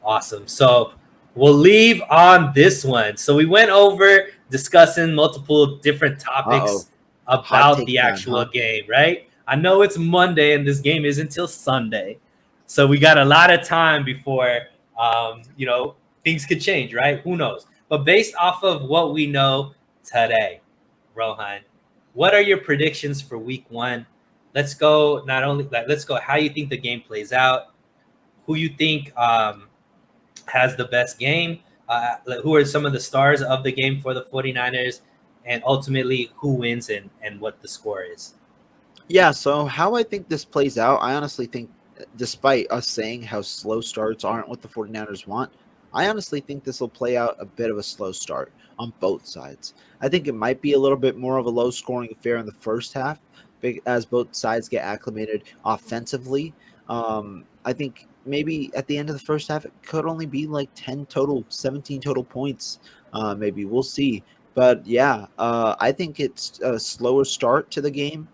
Awesome. So we'll leave on this one. So we went over discussing multiple different Uh-oh. topics Hot about take the time, actual huh? game, right? I know it's Monday and this game isn't until Sunday. So we got a lot of time before things could change, right? Who knows? But based off of what we know today, Rohan, what are your predictions for week one? Let's go let's go how you think the game plays out, who you think has the best game, who are some of the stars of the game for the 49ers, and ultimately who wins and what the score is. Yeah, so how I think this plays out, I honestly think, despite us saying how slow starts aren't what the 49ers want, I honestly think this will play out a bit of a slow start on both sides. I think it might be a little bit more of a low scoring affair in the first half as both sides get acclimated offensively. I think maybe at the end of the first half, it could only be like 10 total, 17 total points. Maybe we'll see. But yeah, I think it's a slower start to the game,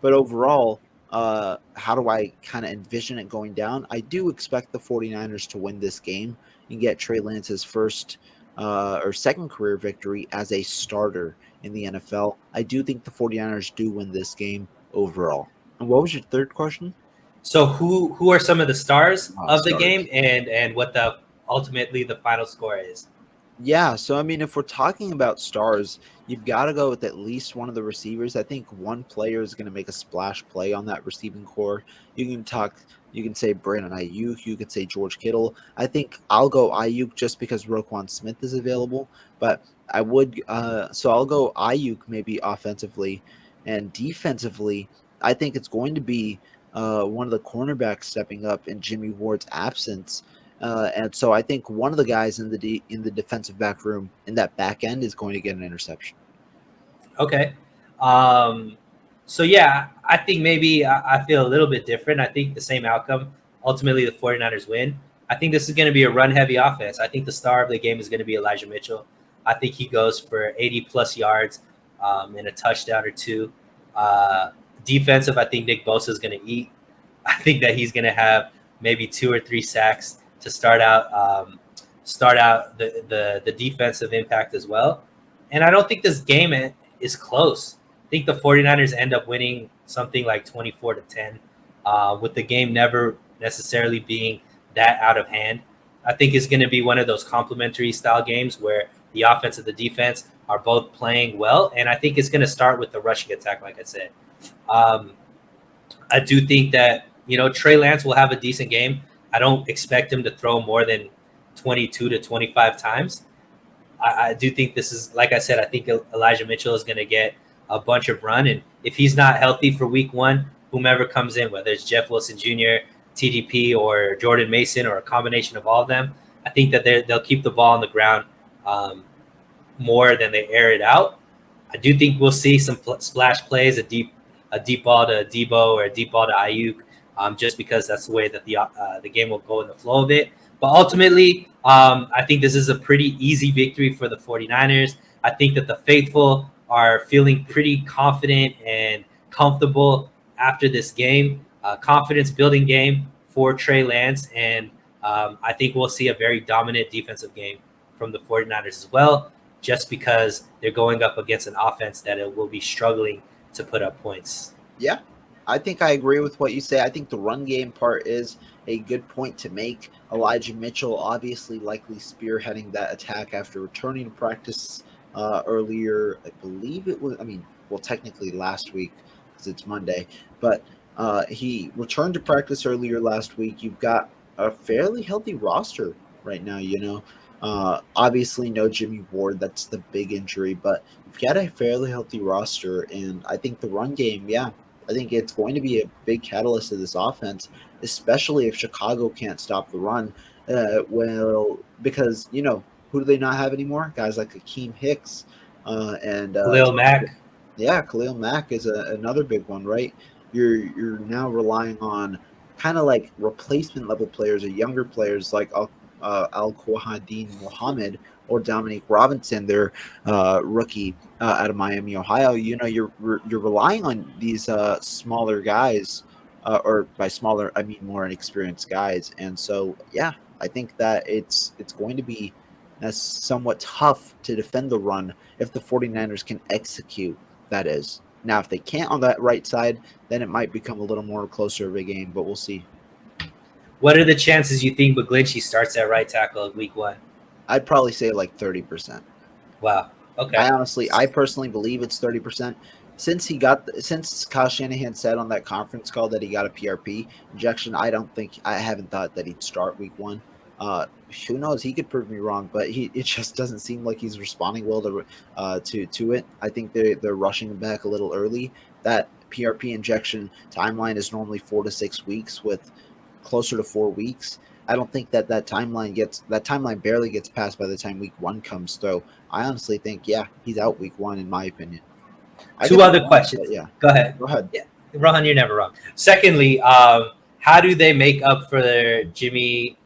but overall, how do I kind of envision it going down? I do expect the 49ers to win this game and get Trey Lance's first or second career victory as a starter in the NFL. I do think the 49ers do win this game overall. And what was your third question? So who are some of the stars of the game Stars. and what the ultimately the final score is? Yeah, so I mean, if we're talking about stars, you've got to go with at least one of the receivers. I think one player is going to make a splash play on that receiving core. You can say Brandon Ayuk, you could say George Kittle. I think I'll go Ayuk just because Roquan Smith is available, but so I'll go Ayuk maybe offensively, and defensively. I think it's going to be one of the cornerbacks stepping up in Jimmy Ward's absence. And so I think one of the guys in in the defensive back room in that back end is going to get an interception. Okay. Um, so yeah, I think maybe I feel a little bit different. I think the same outcome. Ultimately, the 49ers win. I think this is going to be a run heavy offense. I think the star of the game is going to be Elijah Mitchell. I think he goes for 80 plus yards and a touchdown or two. Uh, Defensive, I think Nick Bosa is going to eat. I think that he's going to have maybe 2 or 3 sacks to start out the defensive impact as well. And I don't think this game is close. I think the 49ers end up winning something like 24-10, with the game never necessarily being that out of hand. I think it's going to be one of those complementary style games where the offense and the defense are both playing well. And I think it's going to start with the rushing attack, like I said. Um, I do think that, Trey Lance will have a decent game. I don't expect him to throw more than 22 to 25 times. I do think this is, like I said, I think Elijah Mitchell is going to get a bunch of run. And if he's not healthy for week one, whomever comes in, whether it's Jeff Wilson Jr., TDP, or Jordan Mason, or a combination of all of them, I think that they'll keep the ball on the ground um, more than they air it out. I do think we'll see some splash plays, a deep ball to Debo or a deep ball to Ayuk, just because that's the way that the game will go in the flow of it. But ultimately, I think this is a pretty easy victory for the 49ers. I think that the faithful are feeling pretty confident and comfortable after this game. Confidence building game for Trey Lance. And I think we'll see a very dominant defensive game from the 49ers as well, just because they're going up against an offense that it will be struggling to put up points. Yeah, I think I agree with what you say. I think the run game part is a good point to make. Elijah Mitchell obviously likely spearheading that attack after returning to practice earlier. I believe it was, I mean, well, technically last week because it's Monday, but he returned to practice earlier last week. You've got a fairly healthy roster right now, you know. Obviously, no Jimmy Ward. That's the big injury, but you've got a fairly healthy roster, and I think the run game, yeah, I think it's going to be a big catalyst of this offense, especially if Chicago can't stop the run. Well, because who do they not have anymore? Guys like Akeem Hicks, and Khalil Mack. yeah, Khalil Mack is another big one, right? You're now relying on kind of like replacement level players or younger players like Al Quahadin Muhammad or Dominique Robinson, their rookie out of Miami, Ohio. You're relying on these smaller guys, or by smaller I mean more inexperienced guys, and so yeah. I think that it's going to be somewhat tough to defend the run if the 49ers can execute, that is. Now, if they can't on that right side, then it might become a little more closer of a game, but we'll see. What are the chances you think McGlinchey starts at right tackle week 1? I'd probably say like 30%. Wow. Okay. I personally believe it's 30%. Since Kyle Shanahan said on that conference call that he got a PRP injection, I haven't thought that he'd start week 1. Who knows? He could prove me wrong, but it just doesn't seem like he's responding well to it. I think they're rushing him back a little early. That PRP injection timeline is normally 4 to 6 weeks, with closer to 4 weeks. I don't think that timeline barely gets passed by the time week 1 comes. So I honestly think, yeah, he's out week 1 in my opinion. Two other questions. Yeah, go ahead. Yeah, Rohan, you're never wrong. Secondly, how do they make up for their Jimmy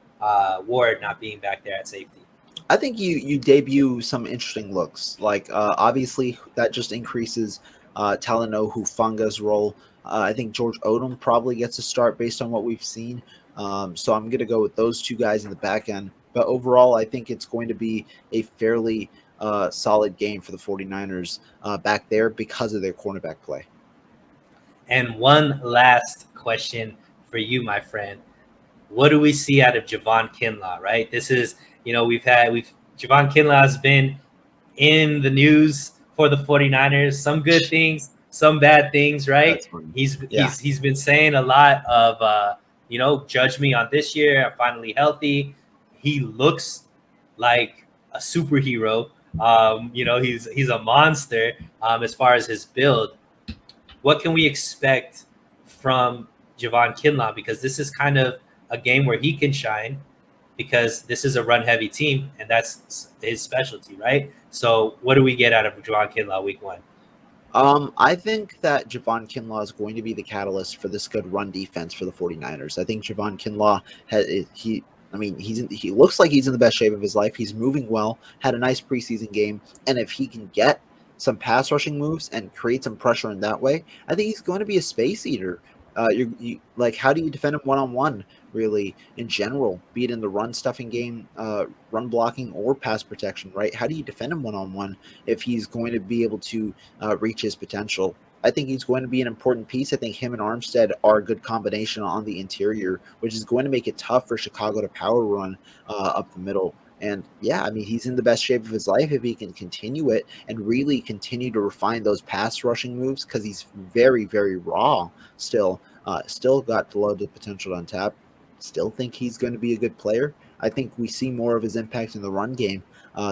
Ward not being back there at safety? I think you debut some interesting looks. Like obviously that just increases Talanoa Hufanga's role. I think George Odom probably gets a start based on what we've seen. So I'm going to go with those two guys in the back end. But overall, I think it's going to be a fairly solid game for the 49ers back there because of their cornerback play. And one last question for you, my friend. What do we see out of Javon Kinlaw, right? This is, Javon Kinlaw has been in the news for the 49ers. Some good things, some bad things, right? He's been saying a lot of, judge me on this year. I'm finally healthy. He looks like a superhero. He's a monster as far as his build. What can we expect from Javon Kinlaw? Because this is kind of a game where he can shine, because this is a run-heavy team, and that's his specialty, right? So what do we get out of Javon Kinlaw week 1? I think that Javon Kinlaw is going to be the catalyst for this good run defense for the 49ers. I think Javon Kinlaw he looks like he's in the best shape of his life. He's moving well, had a nice preseason game, and if he can get some pass rushing moves and create some pressure in that way, I think he's going to be a space eater. How do you defend him one-on-one, really, in general, be it in the run stuffing game, run blocking, or pass protection, right? How do you defend him one-on-one if he's going to be able to reach his potential? I think he's going to be an important piece. I think him and Armstead are a good combination on the interior, which is going to make it tough for Chicago to power run up the middle. And yeah, he's in the best shape of his life if he can continue it and really continue to refine those pass rushing moves, because he's very, very raw still. Still got the loaded potential on tap. Still think he's going to be a good player. I think we see more of his impact in the run game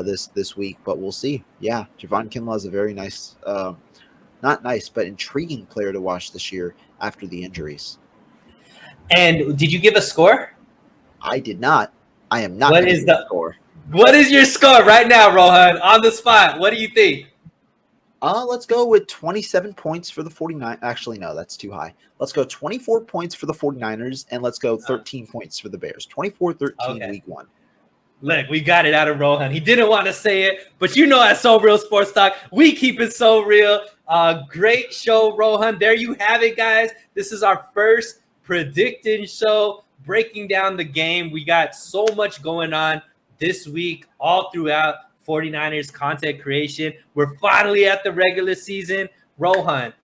this week, but we'll see. Yeah, Javon Kinlaw is a very nice, not nice, but intriguing player to watch this year after the injuries. And did you give a score? I did not. I am not. What is the score? What is your score right now, Rohan? On the spot. What do you think? Let's go with 27 points for the 49ers. Actually, no, that's too high. Let's go 24 points for the 49ers, and let's go 13 points for the Bears. 24-13 week 1. Look, we got it out of Rohan. He didn't want to say it, but at So Real Sports Talk, we keep it so real. Great show, Rohan. There you have it, guys. This is our first predicting show, breaking down the game. We got so much going on this week, all throughout 49ers content creation. We're finally at the regular season. Rohan,